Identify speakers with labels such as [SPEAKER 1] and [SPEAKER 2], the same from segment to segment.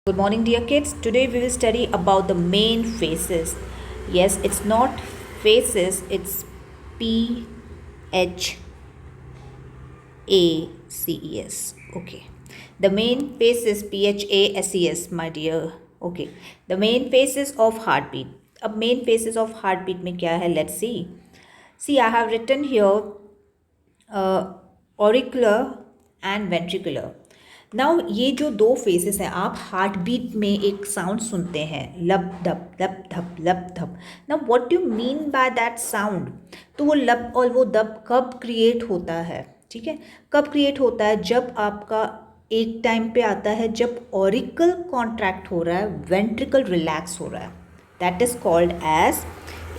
[SPEAKER 1] Good morning, dear kids. Today we will study about the main faces. Yes, it's not faces, it's P H A C E S. Okay. The main faces P H A S E S, my dear. Okay. The main faces of heartbeat. अब main faces of heartbeat में क्या है? Let's see. See, I have written here auricular and ventricular. Now ये जो दो faces हैं, आप heart beat में एक साउंड सुनते हैं, लब धप लब धप लब धप. Now what you mean by that sound? तो वो लब और वो दब कब क्रिएट होता है? ठीक है, कब क्रिएट होता है? जब आपका एक टाइम पे आता है जब ऑरिकल कॉन्ट्रैक्ट हो रहा है, वेंट्रिकल रिलैक्स हो रहा है. That is called as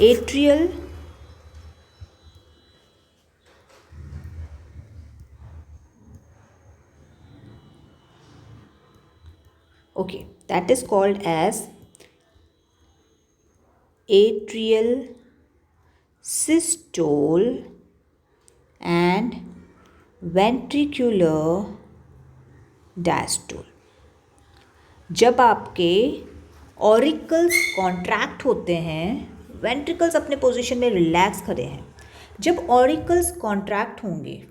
[SPEAKER 1] atrial okay, that is called as atrial systole and ventricular diastole. जब आपके ऑरिकल्स कॉन्ट्रैक्ट होते हैं, वेंट्रिकल्स अपने पोजीशन में रिलैक्स खड़े हैं. जब ऑरिकल्स कॉन्ट्रैक्ट होंगे,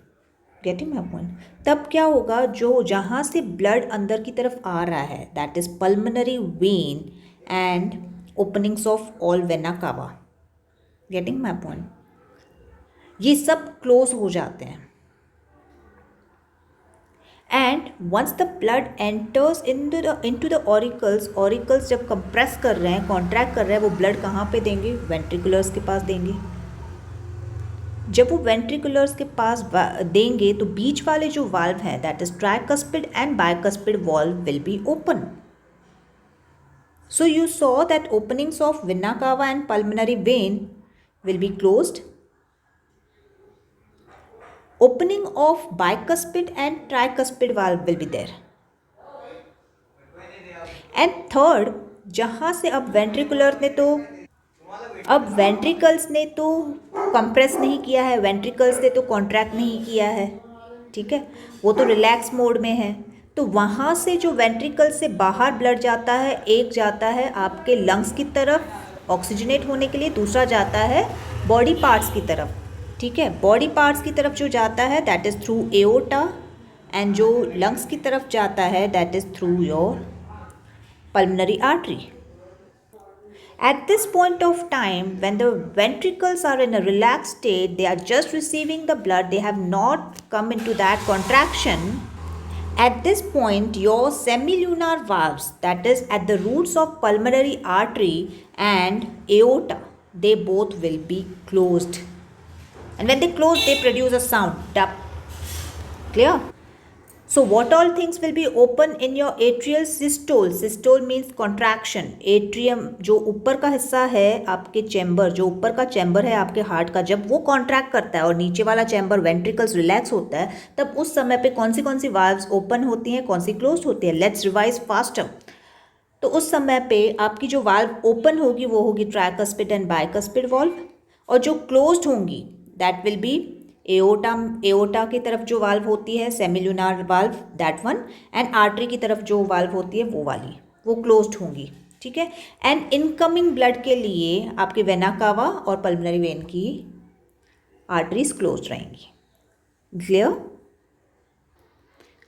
[SPEAKER 1] गेटिंग माई पॉइंट, तब क्या होगा? जो जहाँ से ब्लड अंदर की तरफ आ रहा है, that is pulmonary vein and openings of all vena cava. Getting my point, ये सब क्लोज हो जाते हैं. And once the blood enters into the auricles जब कंप्रेस कर रहे हैं, कॉन्ट्रैक्ट कर रहे हैं, वो ब्लड कहाँ पे देंगे? वेंट्रिकुलर्स के पास देंगे. जब वो वेंट्रिकुलर्स के पास देंगे तो बीच वाले जो वाल्व हैं, that is tricuspid and bicuspid valve will be open. So you saw that openings of vena cava and pulmonary vein will be closed. Opening of bicuspid and tricuspid valve will be there. And third, जहाँ से अब ventricular ने तो अब ventricles ने तो compress नहीं किया है, वेंट्रिकल्स ने तो कॉन्ट्रैक्ट नहीं किया है, ठीक है, वो तो रिलैक्स मोड में है. तो वहाँ से जो वेंट्रिकल से बाहर ब्लड जाता है, एक जाता है आपके लंग्स की तरफ ऑक्सीजनेट होने के लिए, दूसरा जाता है बॉडी पार्ट्स की तरफ. ठीक है, बॉडी पार्ट्स की तरफ जो जाता है that is through aorta, and जो लंग्स की तरफ जाता है that is through your pulmonary artery. At this point of time, when the ventricles are in a relaxed state, they are just receiving the blood, they have not come into that contraction. At this point, your semilunar valves, that is at the roots of pulmonary artery and aorta, they both will be closed. And when they close, they produce a sound, dup. Clear? So what all things will be open in your atrial systole? Systole means contraction. Atrium जो ऊपर का हिस्सा है आपके chamber, जो ऊपर का chamber है आपके हार्ट का, जब वो कॉन्ट्रैक्ट करता है और नीचे वाला चैम्बर वेंट्रिकल्स रिलैक्स होता है, तब उस समय पे कौन सी वाल्व्स ओपन होती हैं, कौन सी क्लोज होती है? Let's revise faster. तो उस समय पे आपकी जो वाल्व ओपन होगी वो होगी ट्राइकस्पिड एंड बाइकस्पिड वाल्व, और जो क्लोज्ड होंगी दैट विल बी एओटा की तरफ जो वाल्व होती है semilunar valve, that one, and artery की तरफ जो वाल्व होती है वो वाली, वो क्लोज्ड होंगी. ठीक है, एंड इनकमिंग ब्लड के लिए आपके वेना कावा और पल्मोनरी वेन की आर्टरीज क्लोज्ड रहेंगी. Clear?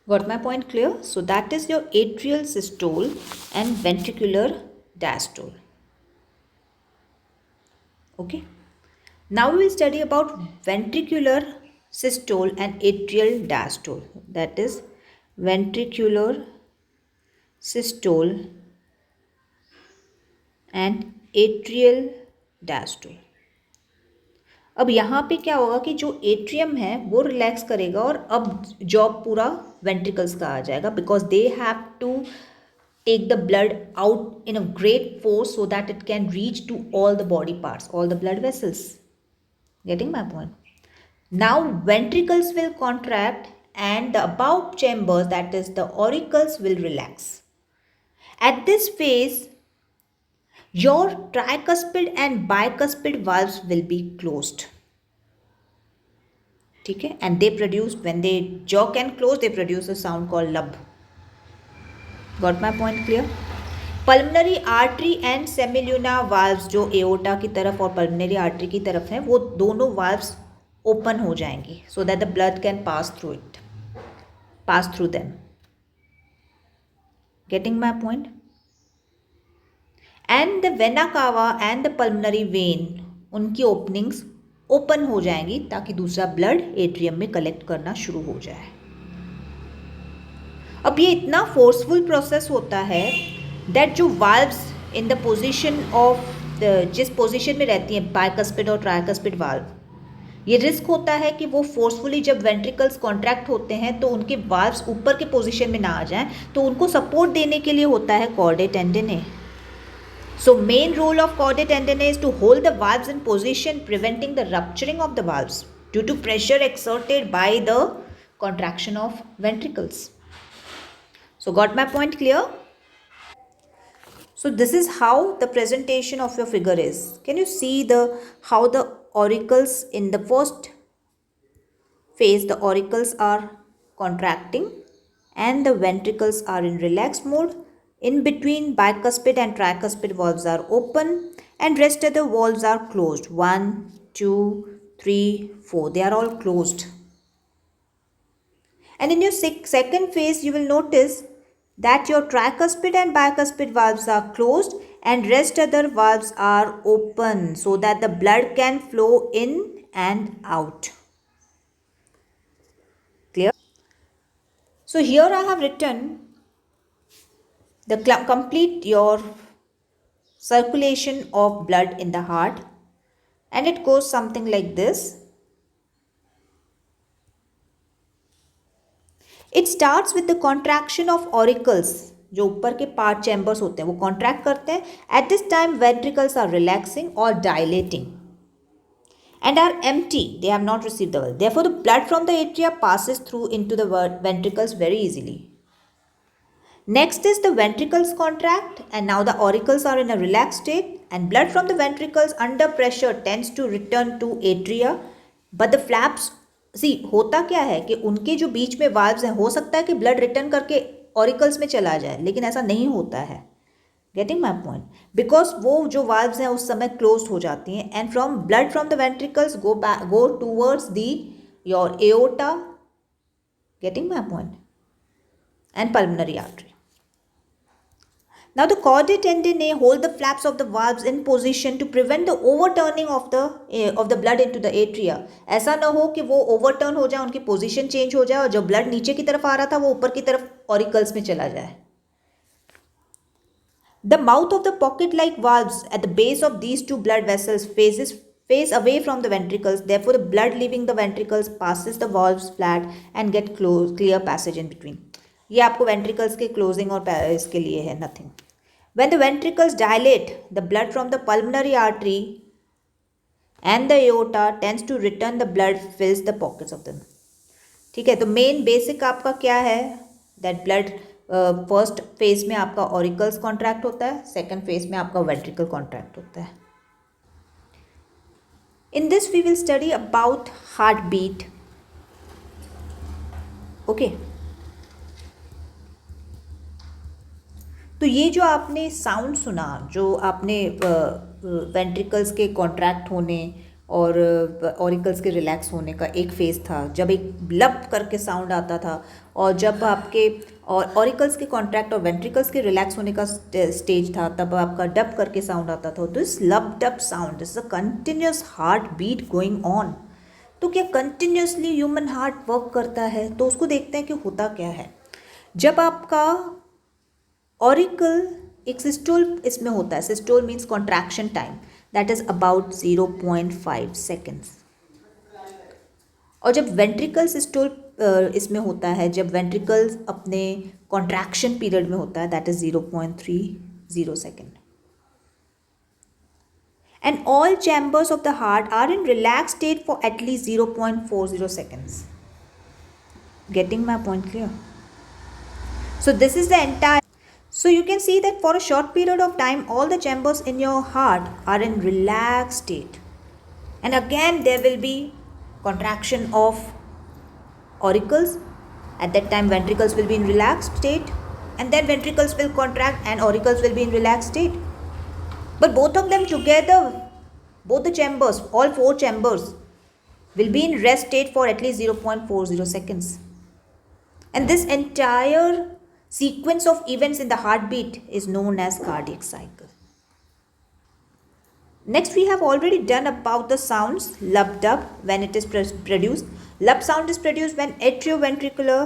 [SPEAKER 1] Got my point clear? So that is your atrial systole and ventricular diastole. Okay. Now we will study about ventricular systole and atrial diastole. That is ventricular systole and atrial diastole. अब यहाँ पे क्या होगा कि जो atrium है वो relax करेगा और अब जॉब पूरा वेंट्रिकल्स का आ जाएगा, because they have to take the blood out in a great force so that it can reach to all the body parts, all the blood vessels. Getting my point? Now ventricles will contract and the above chambers, that is the auricles, will relax. At this phase, your tricuspid and bicuspid valves will be closed. ठीक है, and they produce, when they jaw can close, they produce a sound called lub. Got my point clear? Pulmonary artery and semilunar valves जो aorta की तरफ और pulmonary artery की तरफ हैं, वो दोनों वाल्व्स ओपन हो जाएंगी so that the blood can pass through them. Getting my point? And the vena cava and the pulmonary vein, उनकी ओपनिंग्स ओपन हो जाएंगी ताकि दूसरा ब्लड एट्रियम में कलेक्ट करना शुरू हो जाए. अब ये इतना फोर्सफुल प्रोसेस होता है दैट जो valves in the position of जिस पोजीशन में रहती हैं बाइकस्पिड और ट्राइकस्पिड वाल्व, ये रिस्क होता है कि वो फोर्सफुली जब वेंट्रिकल्स कॉन्ट्रैक्ट होते हैं तो उनके वाल्व्स ऊपर के पोजीशन में ना आ जाएं, तो उनको सपोर्ट देने के लिए होता है कॉर्डे टेंडिने. So main role of chordae tendineae is to hold the valves in position, preventing the rupturing of the valves due to pressure exerted by the contraction of ventricles. So got my point clear? So this is how the presentation of your figure is. Can you see how the auricles in the first phase, the auricles are contracting and the ventricles are in relaxed mode. In between, bicuspid and tricuspid valves are open and rest of the valves are closed. 1, 2, 3, 4. They are all closed. And in your second phase, you will notice that your tricuspid and bicuspid valves are closed and rest other valves are open so that the blood can flow in and out. Clear? So here I have written the complete your circulation of blood in the heart, and it goes something like this. It starts with the contraction of auricles. जो ऊपर के part chambers होते हैं वो contract करते हैं. At this time ventricles are relaxing or dilating and are empty. They have not received the blood. Therefore the blood from the atria passes through into the ventricles very easily. Next is the ventricles contract and now the auricles are in a relaxed state and blood from the ventricles under pressure tends to return to atria, but the flaps, see होता क्या है कि उनके जो बीच में valves हैं, हो सकता है कि ब्लड रिटर्न करके ऑरिकल्स में चला जाए, लेकिन ऐसा नहीं होता है. Getting my point? बिकॉज वो जो वाल्व्स हैं उस समय क्लोज हो जाती हैं and from blood from the ventricles go towards the your aorta. Getting my point? And pulmonary artery. Now the chordae tendineae hold the flaps of the valves in position to prevent the overturning of the blood into the atria. ऐसा ना हो कि वो overturn हो जाए, उनकी position change हो जाए और जो blood नीचे की तरफ आ रहा था वो ऊपर की तरफ auricles में चला जाए. The mouth of the pocket-like valves at the base of these two blood vessels face away from the ventricles. Therefore, the blood leaving the ventricles passes the valves flat and get clear passage in between. ये आपको ventricles के closing और इसके लिए है, nothing. When the ventricles dilate, the blood from the pulmonary artery and the aorta tends to return. The blood fills the pockets of them. ठीक है, तो मेन बेसिक आपका क्या है? दैट ब्लड फर्स्ट फेज में आपका ऑरिकल्स कॉन्ट्रैक्ट होता है, सेकेंड फेज में आपका वेंट्रिकल कॉन्ट्रैक्ट होता है. In this we will study about heart beat. Okay, तो ये जो आपने साउंड सुना, जो आपने वेंट्रिकल्स के कॉन्ट्रैक्ट होने और ऑरिकल्स के रिलैक्स होने का एक फेज़ था, जब एक लब करके साउंड आता था, और जब आपके ऑरिकल्स के कॉन्ट्रैक्ट और वेंट्रिकल्स के रिलैक्स होने का स्टेज था, तब आपका डब करके साउंड आता था. This lub dub sound, this is a continuous heart beat going on. तो क्या कंटिन्यूसली ह्यूमन हार्ट वर्क करता है? तो उसको देखते हैं कि होता क्या है. जब आपका ऑरिकल एक सिस्टोल इसमें होता है, systole means contraction time, that is about 0.5 seconds. और जब वेंट्रिकल सिस्टोल इसमें होता है, जब वेंट्रिकल्स अपने कॉन्ट्रैक्शन पीरियड में होता है, that is 0.30 second. And all chambers of the heart are in relax state for at least 0.40 seconds. Getting my point clear? So this is the entire. So you can see that for a short period of time, all the chambers in your heart are in relaxed state. And again, there will be contraction of auricles. At that time, ventricles will be in relaxed state. and then ventricles will contract and auricles will be in relaxed state. But both of them together, both the chambers, all 4 chambers will be in rest state for at least 0.40 seconds. And this entire sequence of events in the heartbeat is known as cardiac cycle. Next, we have already done about the sounds lub-dub when it is produced. Lub sound is produced when atrioventricular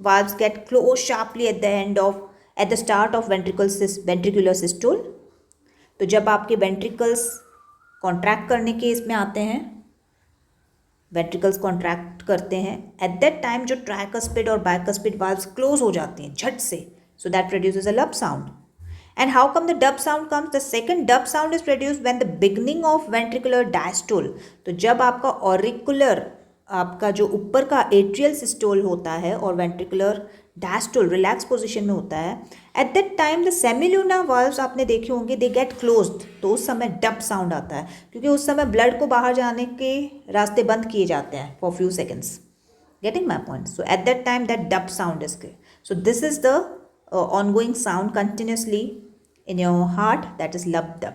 [SPEAKER 1] valves get closed sharply at the start of ventricular systole. तो जब आपके ventricles contract करने के इसमें आते हैं, ventricles contract करते हैं, एट दैट टाइम जो ट्राइकस्पिड और बाइकस्पिड वाल्व्स क्लोज हो जाते हैं झट से, सो दैट प्रोड्यूसेस अ लब sound. And how come the dub sound comes? The second dub sound is produced when the beginning of ventricular diastole. तो जब आपका auricular, आपका जो ऊपर का एट्रियल सिस्टोल होता है और वेंट्रिकुलर डायस्टोल रिलैक्स पोजीशन में होता है, at that time the semilunar valves आपने देखे होंगे, दे गेट क्लोज्ड. तो उस समय डब साउंड आता है, क्योंकि उस समय ब्लड को बाहर जाने के रास्ते बंद किए जाते हैं for few seconds. Getting my point? So eight that time that dub sound is clear. So this is the ongoing sound continuously in your heart, that is lub dub.